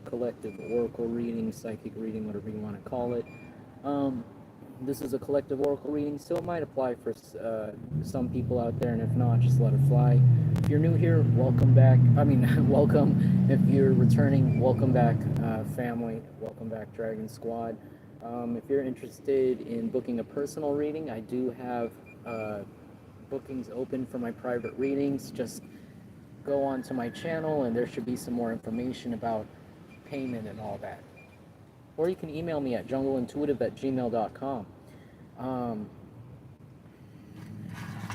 collective oracle reading, psychic reading, whatever you want to call it. This is a collective oracle reading, so it might apply for some people out there, and if not, just let it fly. If you're new here, welcome back. I mean, welcome. If you're returning, welcome back, family. Welcome back, Dragon Squad. If you're interested in booking a personal reading, I do have bookings open for my private readings. Just go onto my channel, and there should be some more information about payment and all that. Or you can email me at jungleintuitive@gmail.com.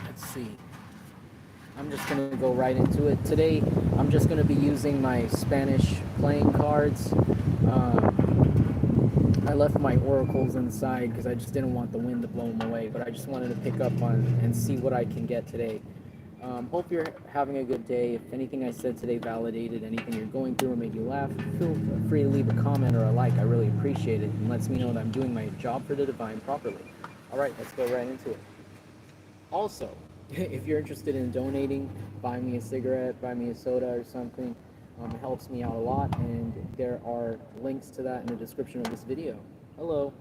Let's see. I'm just going to go right into it. Today, I'm just going to be using my Spanish playing cards. I left my oracles inside because I just didn't want the wind to blow them away, but I just wanted to pick up on and see what I can get today. Hope you're having a good day. If anything I said today validated anything you're going through or made you laugh, feel free to leave a comment or a like. I really appreciate it, and lets me know that I'm doing my job for the divine properly. All right, let's go right into it. Also, if you're interested in donating, buy me a cigarette, buy me a soda or something. It helps me out a lot, and there are links to that in the description of this video. Hello.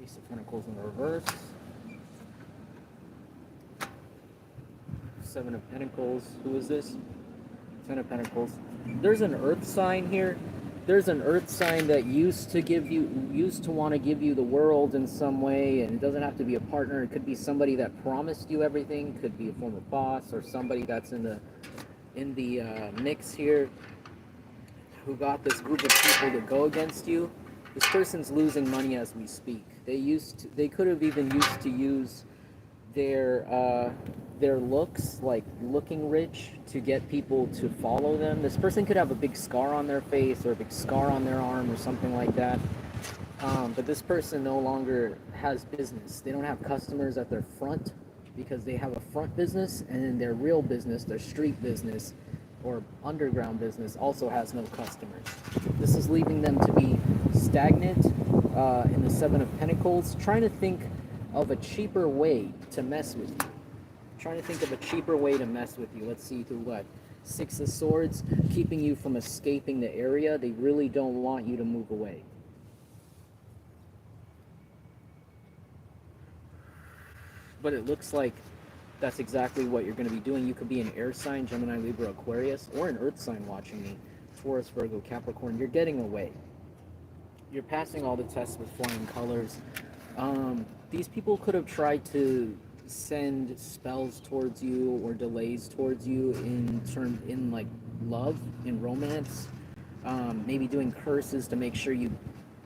Ace of Pentacles in reverse. Seven of Pentacles. Who is this? Ten of Pentacles. There's an earth sign here. There's an earth sign that used to want to give you the world in some way, and it doesn't have to be a partner. It could be somebody that promised you everything. Could be a former boss or somebody that's in the mix here, who got this group of people to go against you. This person's losing money as we speak. They could have even used to use their looks, like looking rich, to get people to follow them. This person could have a big scar on their face or a big scar on their arm or something like that. But this person no longer has business. They don't have customers at their front because they have a front business, and then their real business, their street business or underground business, also has no customers. This is leaving them to be stagnant in the Seven of Pentacles, trying to think of a cheaper way to mess with you. Trying to think of a cheaper way to mess with you. Let's see, through what? Six of Swords, keeping you from escaping the area. They really don't want you to move away. But it looks like that's exactly what you're going to be doing. You could be an air sign, Gemini, Libra, Aquarius, or an earth sign watching me, Taurus, Virgo, Capricorn. You're getting away. You're passing all the tests with flying colors. These people could have tried to send spells towards you or delays towards you in like love, in romance, maybe doing curses to make sure you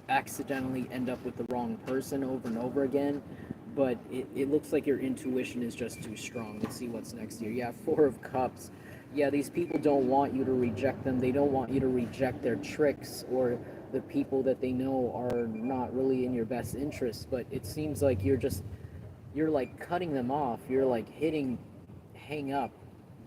accidentally end up with the wrong person over and over again. But it looks like your intuition is just too strong. Let's see what's next here. Yeah, Four of Cups. Yeah, these people don't want you to reject them. They don't want you to reject their tricks or the people that they know are not really in your best interest. But it seems like you're like cutting them off. You're like hitting hang up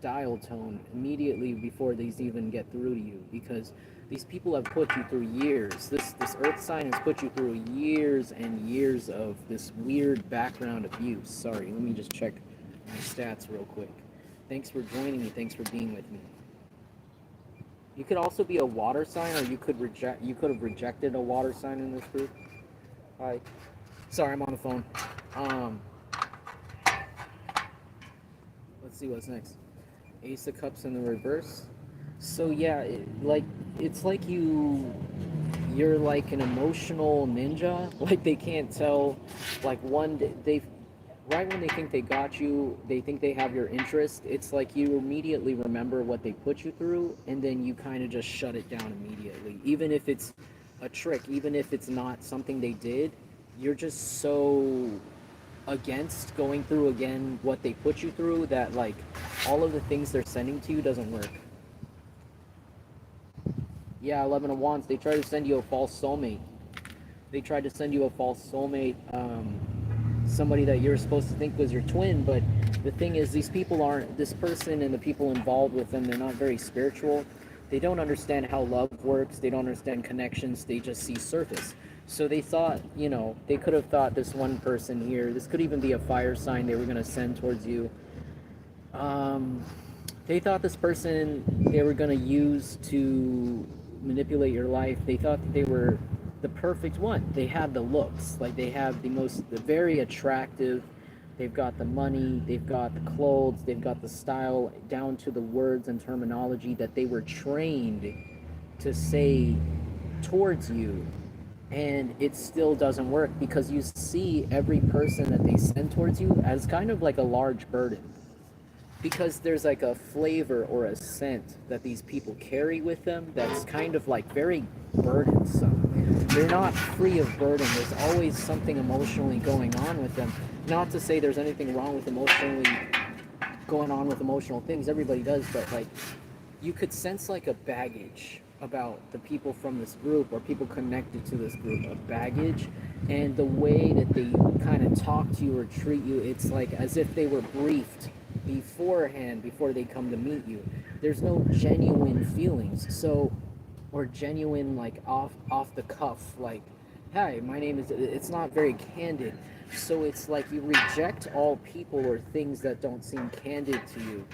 dial tone immediately before these even get through to you, because these people have put you through years. This earth sign has put you through years and years of this weird background abuse. Sorry, let me just check my stats real quick. Thanks for joining me. Thanks for being with me. You could also be a water sign, or you could have rejected a water sign in this group. Hi. Sorry, I'm on the phone. Let's see what's next. Ace of Cups in the reverse. So yeah, it's like you're like an emotional ninja. Like they can't tell. Like right when they think they got you, they think they have your interest. It's like you immediately remember what they put you through, and then you kind of just shut it down immediately. Even if it's a trick, even if it's not something they did, you're just so against going through again what they put you through that like all of the things they're sending to you doesn't work. Yeah, 11 of Wands. They try to send you a false soulmate. They tried to send you a false soulmate, somebody that you're supposed to think was your twin. But the thing is, these people aren't, this person and the people involved with them, they're not very spiritual. They don't understand how love works. They don't understand connections. They just see surface. So they thought, they could have thought this one person here, this could even be a fire sign they were going to send towards you. Um, they thought this person they were going to use to manipulate your life. They thought that they were the perfect one. They had the looks, like they have the very attractive. They've got the money, they've got the clothes, they've got the style down to the words and terminology that they were trained to say towards you, and it still doesn't work because you see every person that they send towards you as kind of like a large burden, because there's like a flavor or a scent that these people carry with them that's kind of like very burdensome. They're not free of burden. There's always something emotionally going on with them. Not to say there's anything wrong with emotionally going on with emotional things. Everybody does, but like you could sense like a baggage about the people from this group or people connected to this group of baggage, and the way that they kind of talk to you or treat you, it's like as if they were briefed beforehand before they come to meet you. There's no genuine feelings, so, or genuine like off the cuff, like, hi, my name is, it's not very candid. So it's like you reject all people or things that don't seem candid to you,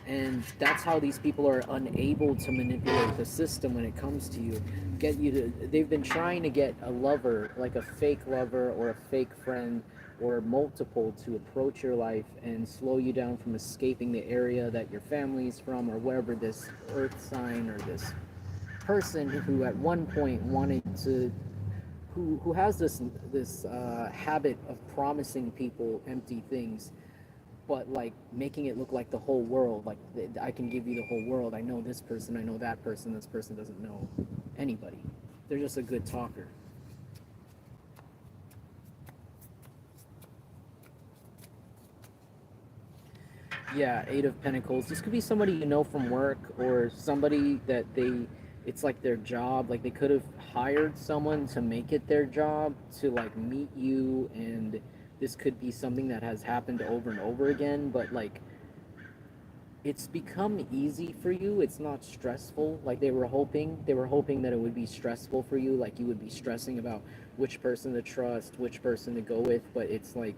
and that's how these people are unable to manipulate the system when it comes to you. Get you to, they've been trying to get a lover, like a fake lover or a fake friend or multiple, to approach your life and slow you down from escaping the area that your family's from, or wherever this earth sign or this person who at one point wanted to, who has this habit of promising people empty things, but like making it look like the whole world, like I can give you the whole world, I know this person, I know that person, this person doesn't know anybody, they're just a good talker. Yeah, Eight of Pentacles. This could be somebody you know from work, or somebody that it's like their job. Like they could have hired someone to make it their job to like meet you, and this could be something that has happened over and over again, but like it's become easy for you. It's not stressful like they were hoping that it would be stressful for you, like you would be stressing about which person to trust, which person to go with, but it's like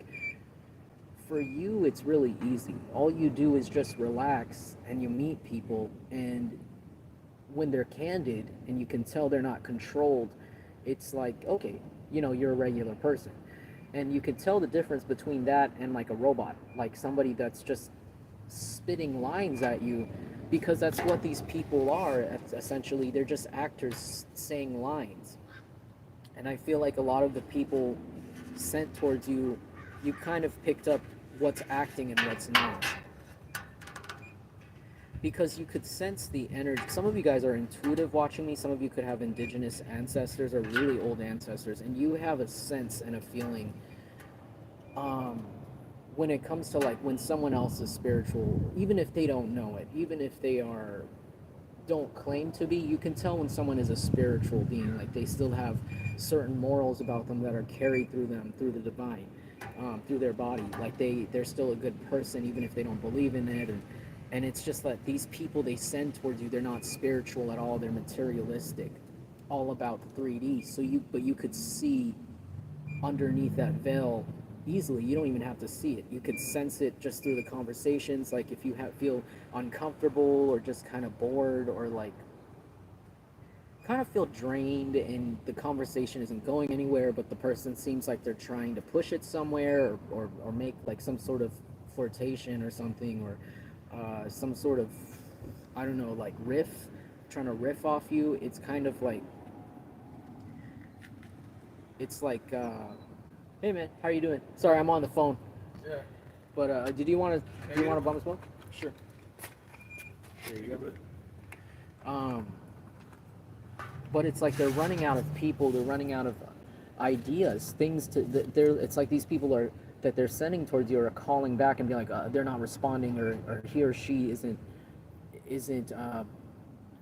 for you it's really easy. All you do is just relax and you meet people, and when they're candid and you can tell they're not controlled, it's like, okay, you're a regular person. And you can tell the difference between that and like a robot, like somebody that's just spitting lines at you, because that's what these people are. Essentially, they're just actors saying lines. And I feel like a lot of the people sent towards you, you kind of picked up what's acting and what's not, because you could sense the energy. Some of you guys are intuitive watching me. Some of you could have indigenous ancestors or really old ancestors, and you have a sense and a feeling um, when it comes to like when someone else is spiritual, even if they don't know it, even if they don't claim to be, you can tell when someone is a spiritual being. Like they still have certain morals about them that are carried through them, through the divine, through their body. Like they're still a good person even if they don't believe in it. And it's just that these people they send towards you, they're not spiritual at all. They're materialistic, all about the 3D. But you could see underneath that veil easily. You don't even have to see it. You could sense it just through the conversations. Like if you feel uncomfortable or just kind of bored, or like kind of feel drained and the conversation isn't going anywhere, but the person seems like they're trying to push it somewhere, or make like some sort of flirtation or something, or some sort of, I don't know, like trying to riff off you. It's kind of like, it's like, hey man, how are you doing? Sorry, I'm on the phone. Yeah. But do you want to bum a smoke? Sure. There you go. But it's like they're running out of people. They're running out of ideas, things to. It's like these people are that they're sending towards you are calling back and be like, they're not responding, or he or she isn't.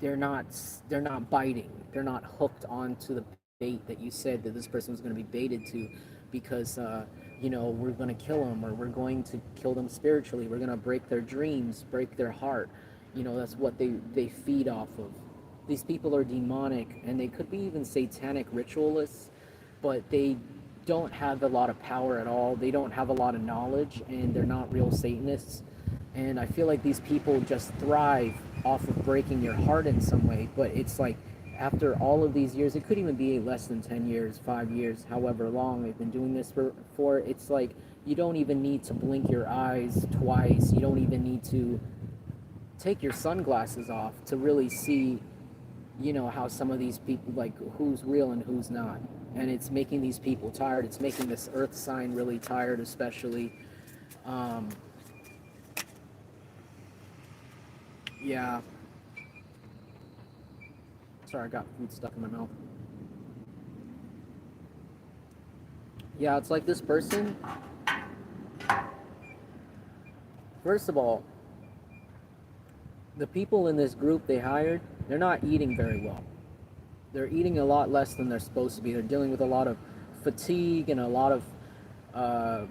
They're not biting. They're not hooked onto the bait that you said that this person was going to be baited to, because we're going to kill them, or we're going to kill them spiritually. We're going to break their dreams, break their heart. That's what they feed off of. These people are demonic, and they could be even satanic ritualists. but they don't have a lot of power at all. They don't have a lot of knowledge, and they're not real Satanists. And I feel like these people just thrive off of breaking your heart in some way. But it's like after all of these years, it could even be less than 10 years, 5 years, however long they've been doing this for, it's like you don't even need to blink your eyes twice. You don't even need to take your sunglasses off to really see, how some of these people, like who's real and who's not. And it's making these people tired. It's making this earth sign really tired, especially. Um, yeah. Sorry, I got food stuck in my mouth. Yeah, it's like this person, first of all, the people in this group they hired, they're not eating very well. They're eating a lot less than they're supposed to be. They're dealing with a lot of fatigue and a lot of uh,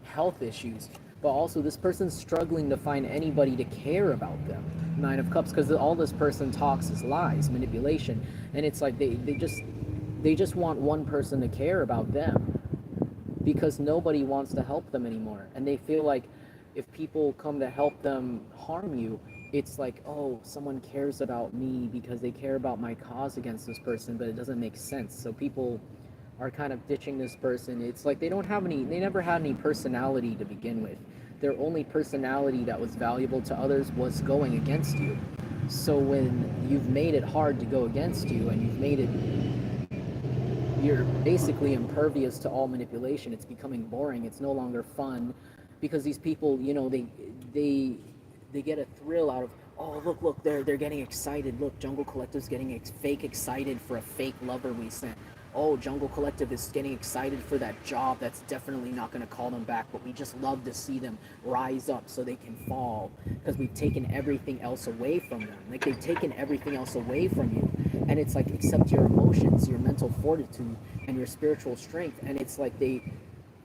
health issues. But also, this person's struggling to find anybody to care about them. Nine of Cups, because all this person talks is lies, manipulation, and it's like they just want one person to care about them, because nobody wants to help them anymore. And they feel like if people come to help them harm you, it's like, oh, someone cares about me because they care about my cause against this person, but it doesn't make sense. So people are kind of ditching this person. It's like they never had any personality to begin with. Their only personality that was valuable to others was going against you. So when you've made it hard to go against you, and you're basically impervious to all manipulation. It's becoming boring. It's no longer fun, because these people, they get a thrill out of, oh, look, they're getting excited. Look, Jungle Collective's getting fake excited for a fake lover we sent. Oh, Jungle Collective is getting excited for that job that's definitely not going to call them back, but we just love to see them rise up so they can fall, because we've taken everything else away from them. Like, they've taken everything else away from you. And it's like, except your emotions, your mental fortitude, and your spiritual strength. And it's like they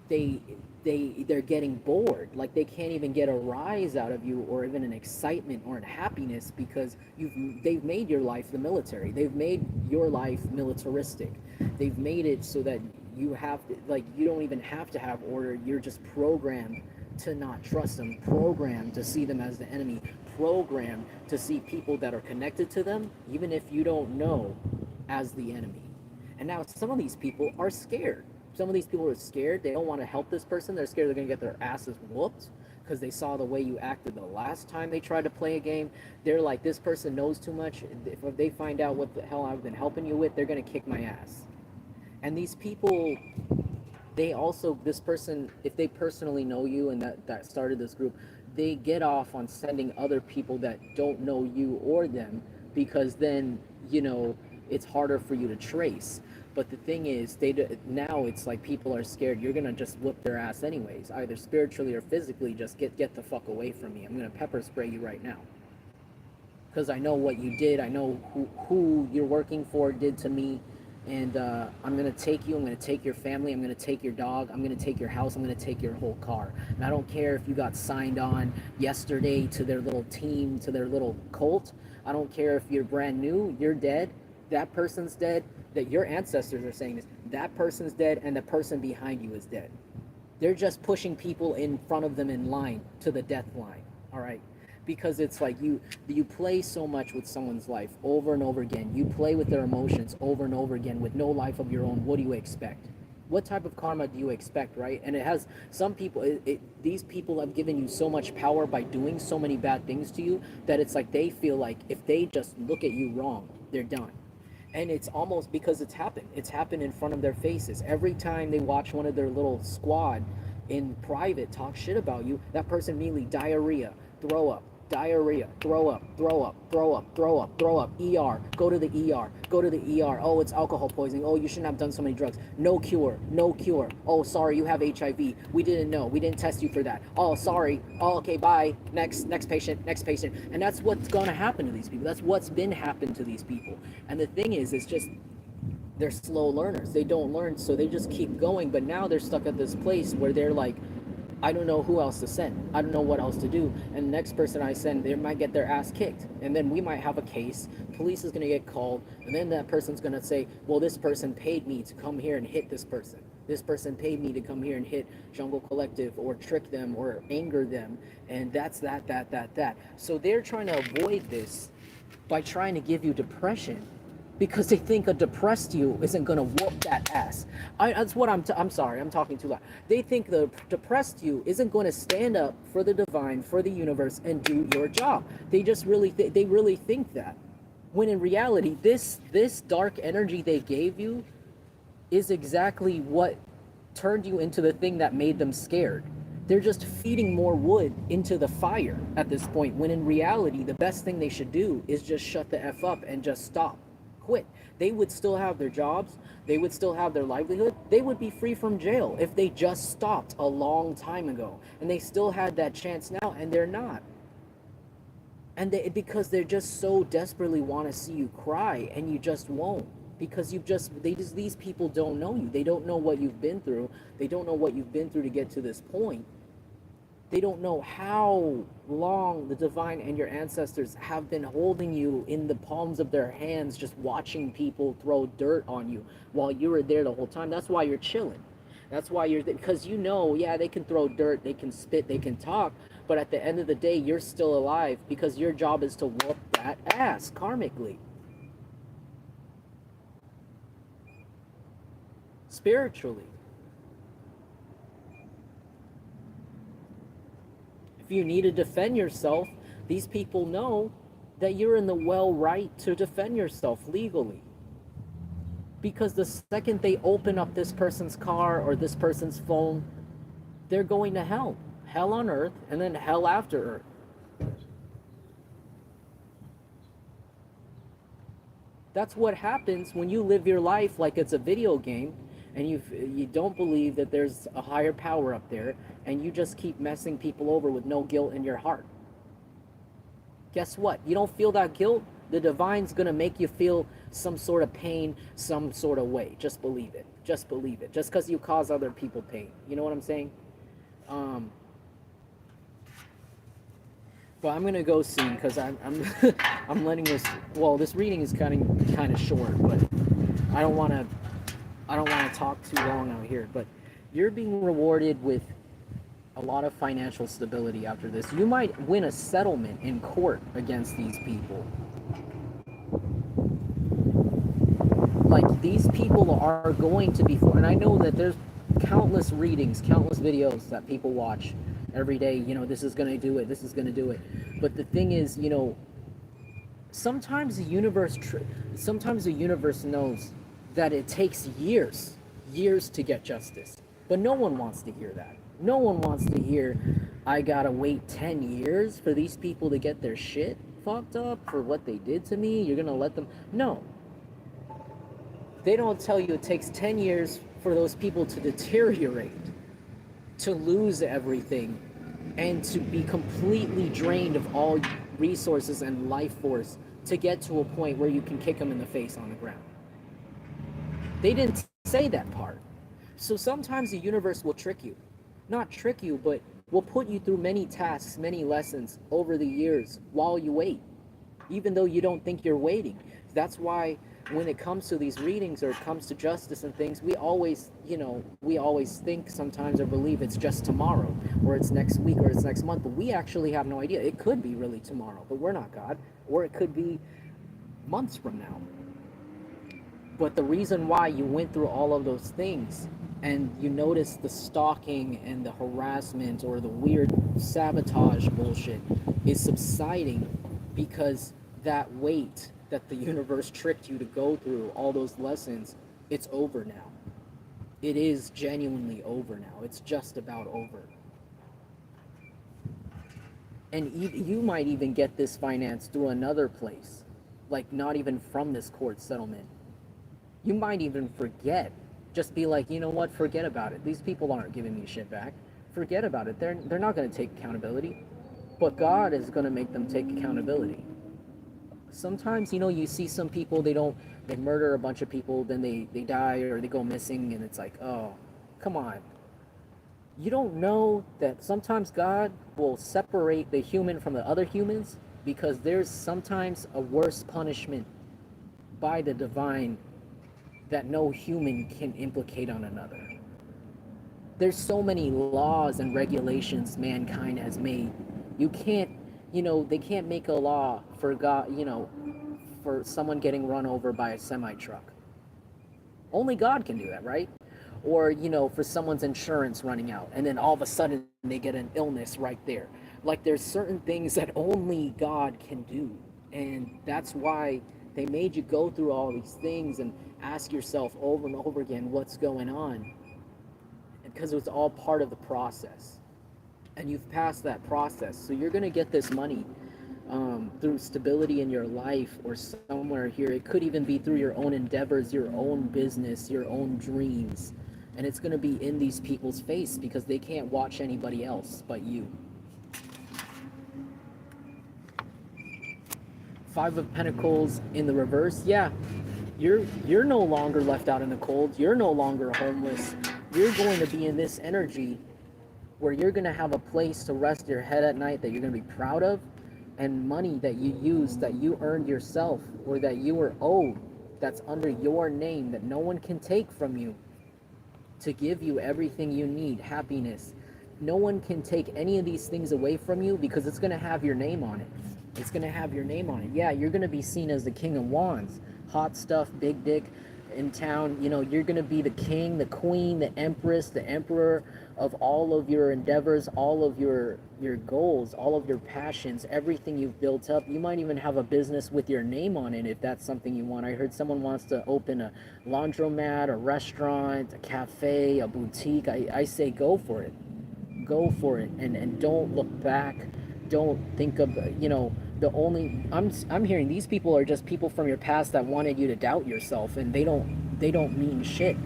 they're getting bored. Like, they can't even get a rise out of you, or even an excitement or an happiness, because they've made your life the military. They've made your life militaristic. They've made it so that you have to, like, you don't even have to have order. You're just programmed to not trust them, programmed to see them as the enemy, programmed to see people that are connected to them, even if you don't know, as the enemy. And now some of these people are scared. Some of these people are scared. They don't want to help this person. They're scared they're going to get their asses whooped, because they saw the way you acted the last time they tried to play a game. They're like, this person knows too much. If they find out what the hell I've been helping you with, they're going to kick my ass. And these people, this person, if they personally know you and that started this group, they get off on sending other people that don't know you or them, because then, it's harder for you to trace. But the thing is, now it's like people are scared. You're gonna just whoop their ass anyways, either spiritually or physically. Just get the fuck away from me. I'm gonna pepper spray you right now, because I know what you did. I know who you're working for did to me, and I'm gonna take you. I'm gonna take your family. I'm gonna take your dog. I'm gonna take your house. I'm gonna take your whole car. And I don't care if you got signed on yesterday to their little team, to their little cult. I don't care if you're brand new. You're dead. That person's dead. That your ancestors are saying this. That person's dead, and the person behind you is dead. They're just pushing people in front of them in line to the death line. All right. Because it's like you play so much with someone's life over and over again. You play with their emotions over and over again with no life of your own. What do you expect? What type of karma do you expect, right? And it has some people, these people have given you so much power by doing so many bad things to you, that it's like they feel like if they just look at you wrong, they're done. And it's almost because it's happened. It's happened in front of their faces. Every time they watch one of their little squad in private talk shit about you, that person immediately diarrhea, throw up, diarrhea, throw up, throw up, throw up, throw up, throw up, ER, go to the ER, go to the ER. Oh, it's alcohol poisoning. Oh, you shouldn't have done so many drugs. No cure, no cure. Oh, sorry, you have HIV. We didn't know. We didn't test you for that. Oh, sorry. Oh, okay, bye. Next patient, next patient. And that's what's going to happen to these people. That's what's been happened to these people. And the thing is, it's just, they're slow learners. They don't learn, so they just keep going. But now they're stuck at this place where they're like, I don't know who else to send. I don't know what else to do. And the next person I send, they might get their ass kicked. And then we might have a case. Police is going to get called. And then that person's going to say, well, this person paid me to come here and hit this person. This person paid me to come here and hit Jungle Collective or trick them or anger them. And that's that. So they're trying to avoid this by trying to give you depression because they think a depressed you isn't gonna whoop that ass. That's what I'm sorry, I'm talking too loud. They think the depressed you isn't going to stand up for the divine, for the universe, and do your job. They just really they really think that. When in reality, this dark energy they gave you is exactly what turned you into the thing that made them scared. They're just feeding more wood into the fire at this point, when in reality, the best thing they should do is just shut the F up and just stop. Quit. They would still have their jobs. They would still have their livelihood. They would be free from jail if they just stopped a long time ago. And they still had that chance now, and they're not. And because they just so desperately want to see you cry, and you just won't. Because these people don't know you. They don't know what you've been through. They don't know what you've been through to get to this point. They don't know how long the divine and your ancestors have been holding you in the palms of their hands, just watching people throw dirt on you while you were there the whole time. That's why you're chilling. That's why because you know, yeah, they can throw dirt, they can spit, they can talk, but at the end of the day, you're still alive because your job is to whoop that ass karmically. Spiritually. If you need to defend yourself, these people know that you're in the well right to defend yourself legally. Because the second they open up this person's car or this person's phone, they're going to hell. Hell on earth, and then hell after earth. That's what happens when you live your life like it's a video game, and you don't believe that there's a higher power up there, and you just keep messing people over with no guilt in your heart. Guess what? You don't feel that guilt, the divine's gonna make you feel some sort of pain, some sort of way. Just believe it. Just believe it. Just because you cause other people pain. You know what I'm saying? But I'm gonna go soon because I'm I'm letting this. Well, this reading is kind of short, but I don't want to talk too long out here. But you're being rewarded with a lot of financial stability after this. You might win a settlement in court against these people. Like, these people are going to be, and I know that there's countless readings, countless videos that people watch every day. You know, this is going to do it, this is going to do it. But the thing is, you know, sometimes the universe knows that it takes years to get justice. But no one wants to hear that. No one wants to hear, I gotta wait 10 years for these people to get their shit fucked up for what they did to me. You're gonna let them. No. They don't tell you it takes 10 years for those people to deteriorate, to lose everything, and to be completely drained of all resources and life force to get to a point where you can kick them in the face on the ground. They didn't say that part. So sometimes the universe will trick you. Not trick you, but will put you through many tasks, many lessons over the years while you wait, even though you don't think you're waiting. That's why when it comes to these readings or it comes to justice and things, we always think sometimes or believe it's just tomorrow or it's next week or it's next month, but we actually have no idea. It could be really tomorrow, but we're not God, or it could be months from now. But the reason why you went through all of those things and you notice the stalking and the harassment or the weird sabotage bullshit is subsiding because that weight that the universe tricked you to go through, all those lessons, it's over now. It is genuinely over now. It's just about over. And you might even get this finance through another place, like not even from this court settlement. You might even forget. Just be like, you know what, forget about it. These people aren't giving me shit back. Forget about it. They're not going to take accountability. But God is going to make them take accountability. Sometimes, you know, you see some people, they murder a bunch of people, then they die or they go missing, and it's like, oh, come on. You don't know that sometimes God will separate the human from the other humans because there's sometimes a worse punishment by the divine that no human can implicate on another. There's so many laws and regulations mankind has made. You can't, they can't make a law for God, for someone getting run over by a semi truck. Only God can do that, right? Or, for someone's insurance running out and then all of a sudden they get an illness right there. Like there's certain things that only God can do. And that's why they made you go through all these things and ask yourself over and over again what's going on. Because it's all part of the process. And you've passed that process. So you're going to get this money through stability in your life or somewhere here. It could even be through your own endeavors, your own business, your own dreams. And it's going to be in these people's face because they can't watch anybody else but you. Five of Pentacles in the reverse. Yeah, you're no longer left out in the cold. You're no longer homeless. You're going to be in this energy where you're going to have a place to rest your head at night that you're going to be proud of, and money that you use, that you earned yourself, or that you were owed, that's under your name, that no one can take from you, to give you everything you need, happiness. No one can take any of these things away from you because it's going to have your name on it. It's going to have your name on it. Yeah, you're going to be seen as the King of Wands. Hot stuff, big dick in town. You're going to be the king, the queen, the empress, the emperor of all of your endeavors, all of your goals, all of your passions, everything you've built up. You might even have a business with your name on it if that's something you want. I heard someone wants to open a laundromat, a restaurant, a cafe, a boutique. I say go for it. Go for it, and don't look back. Don't think of, the only I'm hearing these people are just people from your past that wanted you to doubt yourself, and they don't mean shit.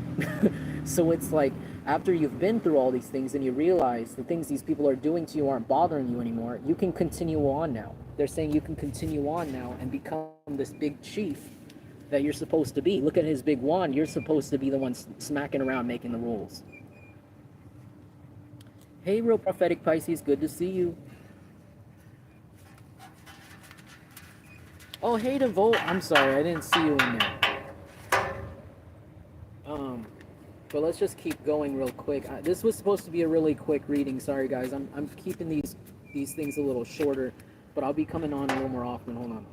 So it's like after you've been through all these things and you realize the things these people are doing to you aren't bothering you anymore, you can continue on now. They're saying you can continue on now and become this big chief that you're supposed to be. Look at his big wand. You're supposed to be the one smacking around making the rules. Hey, real prophetic Pisces, good to see you. Oh, hey, Devote. I'm sorry, I didn't see you in there. But let's just keep going real quick. This was supposed to be a really quick reading. Sorry, guys. I'm keeping these things a little shorter, but I'll be coming on a little more often. Hold on.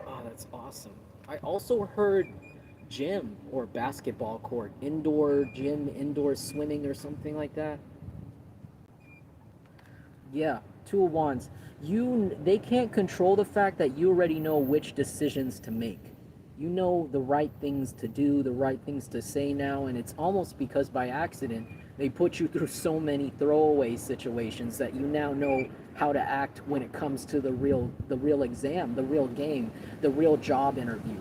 Oh, that's awesome. I also heard gym or basketball court, indoor gym, indoor swimming or something like that. Yeah, two of wands. They can't control the fact that you already know which decisions to make. You know the right things to do, the right things to say now, and it's almost because by accident they put you through so many throwaway situations that you now know how to act when it comes to the real exam, the real game, the real job interview.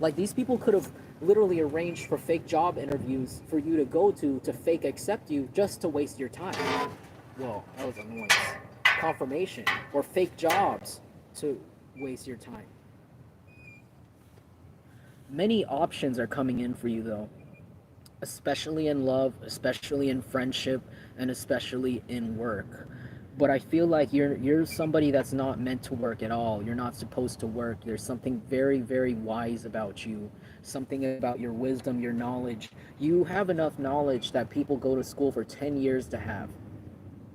Like these people could have literally arranged for fake job interviews for you to go to fake accept you just to waste your time. Whoa, that was a noise. Confirmation or fake jobs to waste your time. Many options are coming in for you though, especially in love, especially in friendship, and especially in work. But I feel like you're somebody that's not meant to work at all. You're not supposed to work. There's something very, very wise about you. Something about your wisdom, your knowledge. You have enough knowledge that people go to school for 10 years to have.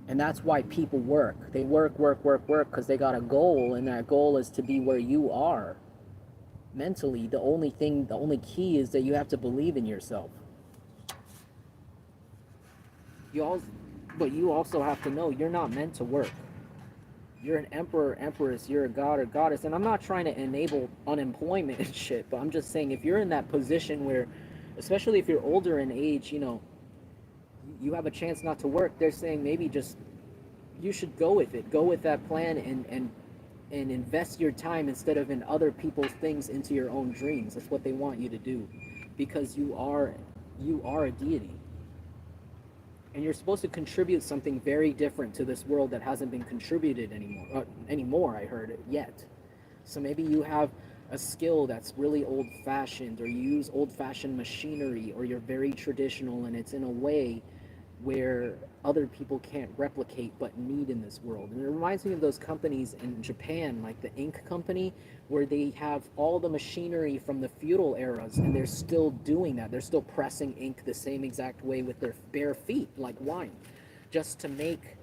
And that's why people work. They work, work, work, work because they got a goal, and that goal is to be where you are. Mentally, the only key is that you have to believe in yourself. But you also have to know you're not meant to work. You're an emperor, empress, you're a god or goddess. And I'm not trying to enable unemployment and shit, but I'm just saying if you're in that position where, especially if you're older in age, you have a chance not to work, they're saying maybe just you should go with it. Go with that plan and invest your time instead of in other people's things into your own dreams. That's what they want you to do. Because you are a deity. and you're supposed to contribute something very different to this world that hasn't been contributed anymore, I heard yet. So maybe you have a skill that's really old fashioned, or you use old fashioned machinery, or you're very traditional and it's in a way where other people can't replicate but need in this world. And it reminds me of those companies in Japan, like the ink company, where they have all the machinery from the feudal eras and they're still doing that. They're still pressing ink the same exact way with their bare feet, like wine, just to make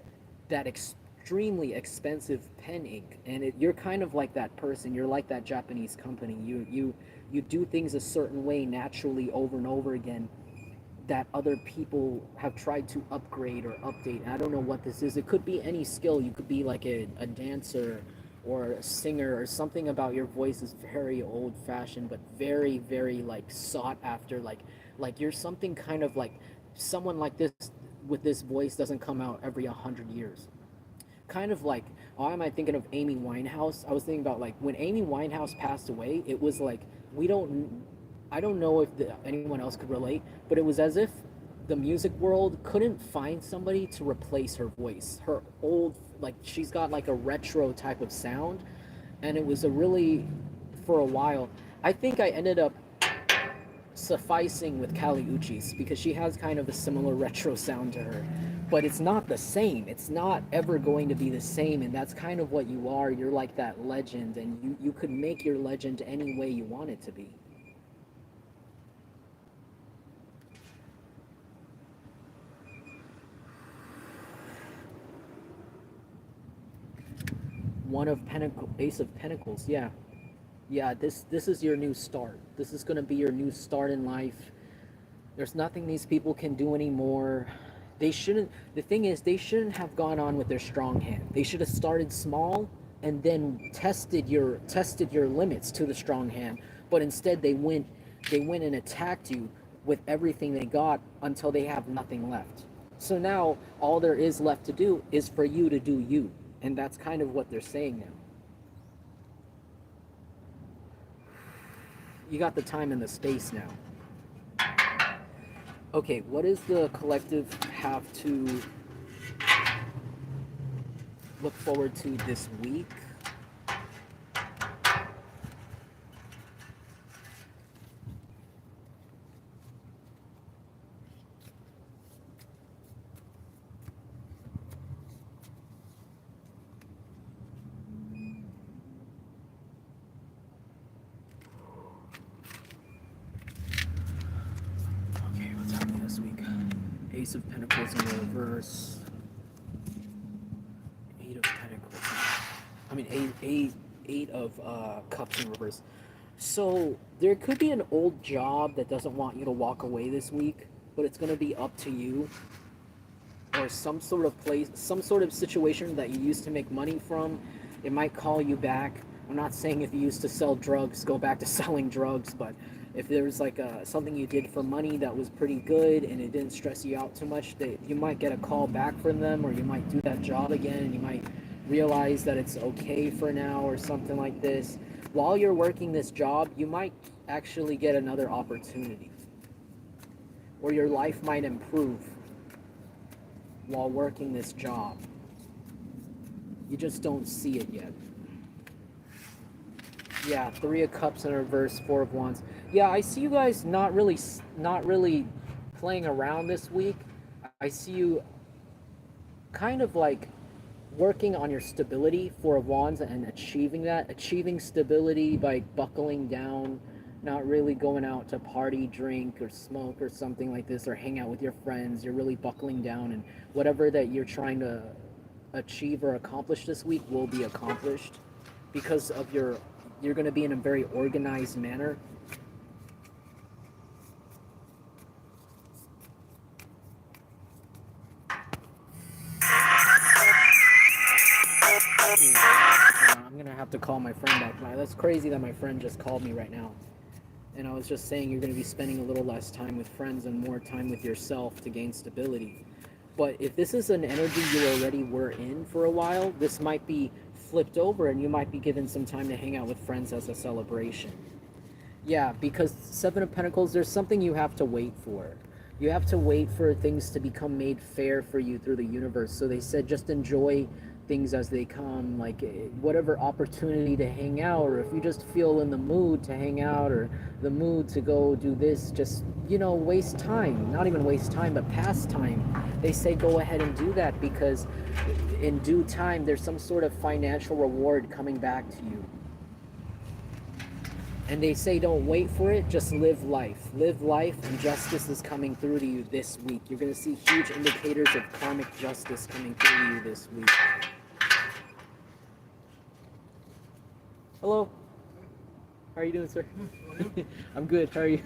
that extremely expensive pen ink. And you're kind of like that person. You're like that Japanese company. You do things a certain way naturally over and over again that other people have tried to upgrade or update. And I don't know what this is. It could be any skill. You could be like a dancer or a singer, or something about your voice is very old fashioned but very, very like sought after. Like you're something kind of like someone like this with this voice doesn't come out every 100 years. Kind of like, why am I thinking of Amy Winehouse? I was thinking about like when Amy Winehouse passed away, it was like we don't I don't know if anyone else could relate, but it was as if the music world couldn't find somebody to replace her voice. Her old, like, she's got like a retro type of sound, and it was a really, for a while, I think I ended up sufficing with Kali Uchis because she has kind of a similar retro sound to her. But it's not the same. It's not ever going to be the same, and that's kind of what you are. You're like that legend, and you could make your legend any way you want it to be. One of Pentacle, Ace of Pentacles, yeah. Yeah, this is your new start. This is gonna be your new start in life. There's nothing these people can do anymore. They shouldn't. The thing is, they shouldn't have gone on with their strong hand. They should have started small and then tested your limits to the strong hand. But instead, they went and attacked you with everything they got until they have nothing left. So now all there is left to do is for you to do you, and that's kind of what they're saying now. You got the time and the space now. Okay, what does the collective have to look forward to this week? Okay, what's happening this week? Ace of Pentacles in reverse. Eight of Pentacles. I mean, eight of Cups in reverse. So there could be an old job that doesn't want you to walk away this week, but it's going to be up to you, or some sort of place, some sort of situation that you used to make money from. It might call you back. I'm not saying if you used to sell drugs, go back to selling drugs, but if there's like something you did for money that was pretty good and it didn't stress you out too much, you might get a call back from them, or you might do that job again and you might realize that it's okay for now or something like this. While you're working this job, you might actually get another opportunity, or your life might improve while working this job. You just don't see it yet. Yeah, Three of Cups in reverse, Four of Wands. Yeah, I see you guys not really playing around this week. I see you kind of like working on your stability, Four of Wands, and achieving that. Achieving stability by buckling down, not really going out to party, drink, or smoke, or something like this, or hang out with your friends. You're really buckling down, and whatever that you're trying to achieve or accomplish this week will be accomplished because of you're going to be in a very organized manner. I'm going to have to call my friend back. That's crazy that my friend just called me right now. And I was just saying you're going to be spending a little less time with friends and more time with yourself to gain stability. But if this is an energy you already were in for a while, this might be flipped over and you might be given some time to hang out with friends as a celebration. Yeah, because Seven of Pentacles, there's something you have to wait for. You have to wait for things to become made fair for you through the universe. So they said just enjoy things as they come, like whatever opportunity to hang out, or if you just feel in the mood to hang out or the mood to go do this, just, you know, waste time, not even waste time, but pass time. They say go ahead and do that because in due time there's some sort of financial reward coming back to you. And they say don't wait for it, just live life. Live life, and justice is coming through to you this week. You're going to see huge indicators of karmic justice coming through to you this week. Hello. How are you doing, sir? I'm good. How are you?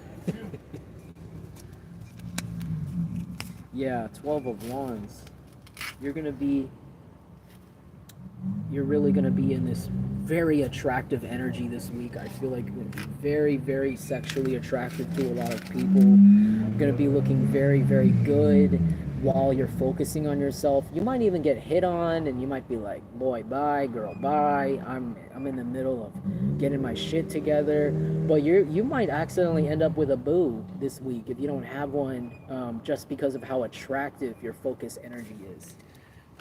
Yeah, 12 of Wands. You're really going to be in this very attractive energy this week. I feel like very, very sexually attractive to a lot of people. You're going to be looking very, very good while you're focusing on yourself. You might even get hit on, and you might be like, boy, bye, girl, bye. I'm in the middle of getting my shit together. But you might accidentally end up with a boo this week if you don't have one, just because of how attractive your focus energy is.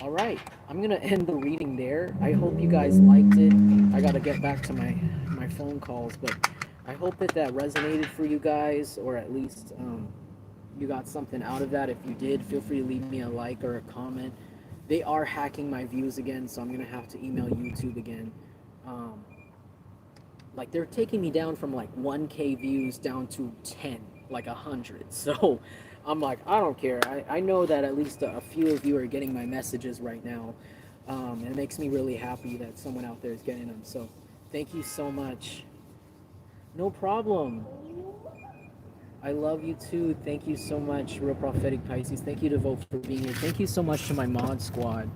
All right, I'm going to end the reading there. I hope you guys liked it. I got to get back to my phone calls, but I hope that resonated for you guys, or at least you got something out of that. If you did, feel free to leave me a like or a comment. They are hacking my views again, so I'm going to have to email YouTube again. Like, they're taking me down from like 1K views down to 10, like 100. So I'm like, I don't care. I know that at least a few of you are getting my messages right now. And it makes me really happy that someone out there is getting them. So thank you so much. No problem. I love you too. Thank you so much, Real Prophetic Pisces. Thank you to Vote for being here. Thank you so much to my mod squad.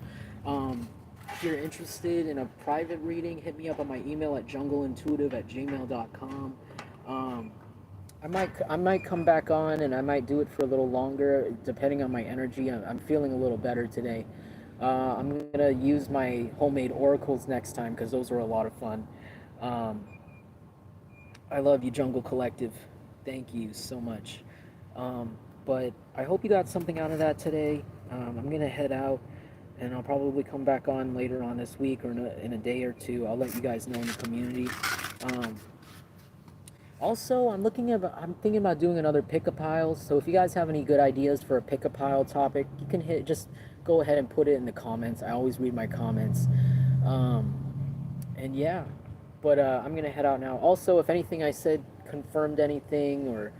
If you're interested in a private reading, hit me up on my email at jungleintuitive@gmail.com. I might come back on, and I might do it for a little longer, depending on my energy. I'm feeling a little better today. I'm gonna use my homemade oracles next time because those are a lot of fun. I love you, Jungle Collective. Thank you so much. But I hope you got something out of that today. I'm gonna head out, and I'll probably come back on later on this week or in a day or two. I'll let you guys know in the community. Also, I'm thinking about doing another pick-a-pile. So if you guys have any good ideas for a pick-a-pile topic, you can just go ahead and put it in the comments. I always read my comments. And yeah, but I'm gonna head out now. Also, if anything I said confirmed anything or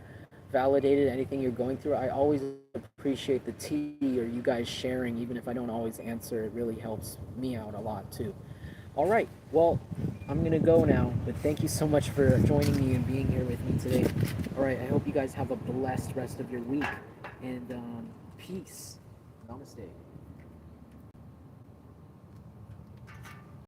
validated anything you're going through, I always appreciate the tea or you guys sharing. Even if I don't always answer, it really helps me out a lot too. All right, well, I'm gonna go now, but thank you so much for joining me and being here with me today. All right, I hope you guys have a blessed rest of your week, and peace. Namaste.